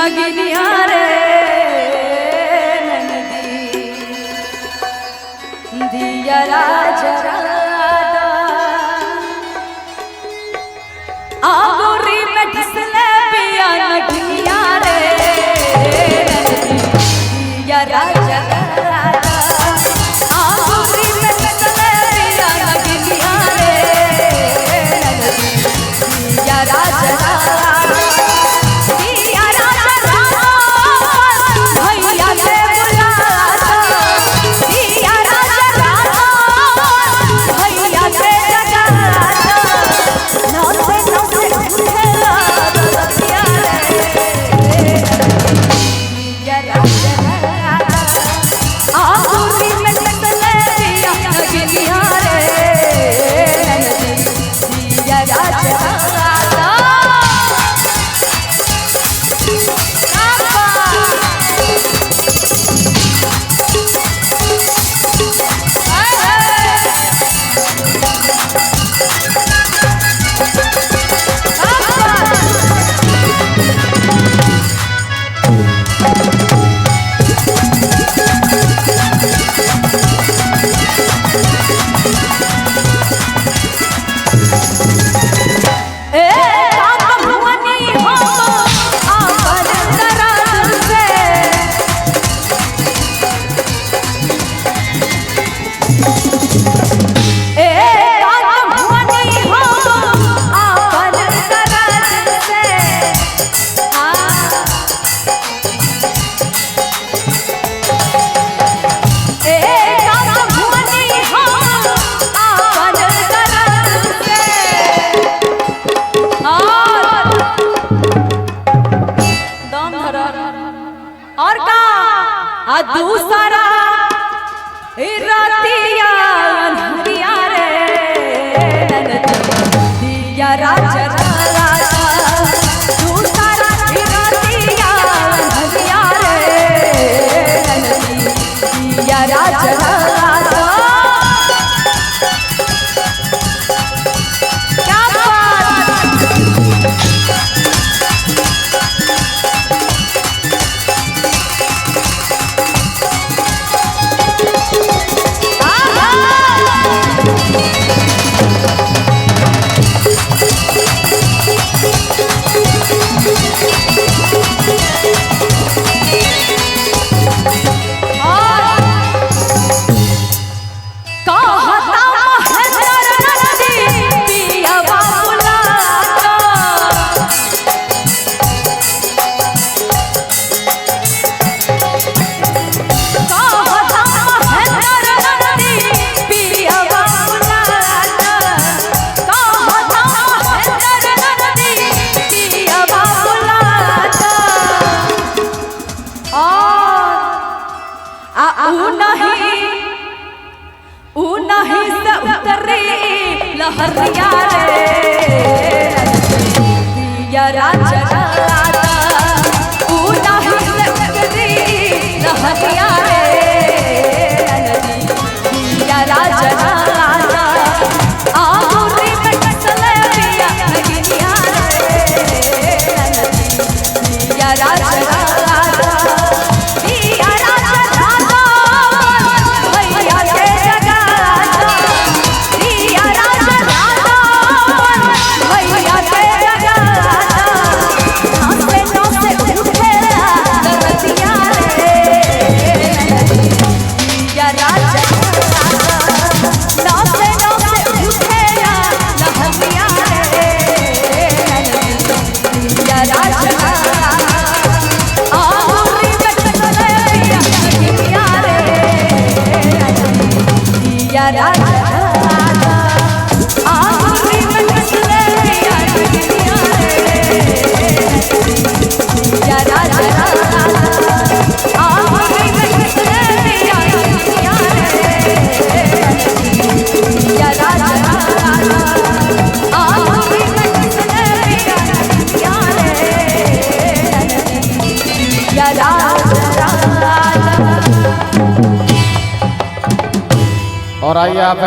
नगिनिया रे दिया राजा आगोरी में ठसले पिया नगिनिया रे दिया राजा आगोरी में ठसले पिया नगिनिया रे दिया राजा और का दूसरा रतिया अनहरिया रे दिया राजा दूसरा रतिया अनहरिया रे दिया राजा लहरिया रे दिया राजा लहरिया रे दिया राजा आगोरी में ठसले पिया नगिनिया रे दिया राजा और आइए आप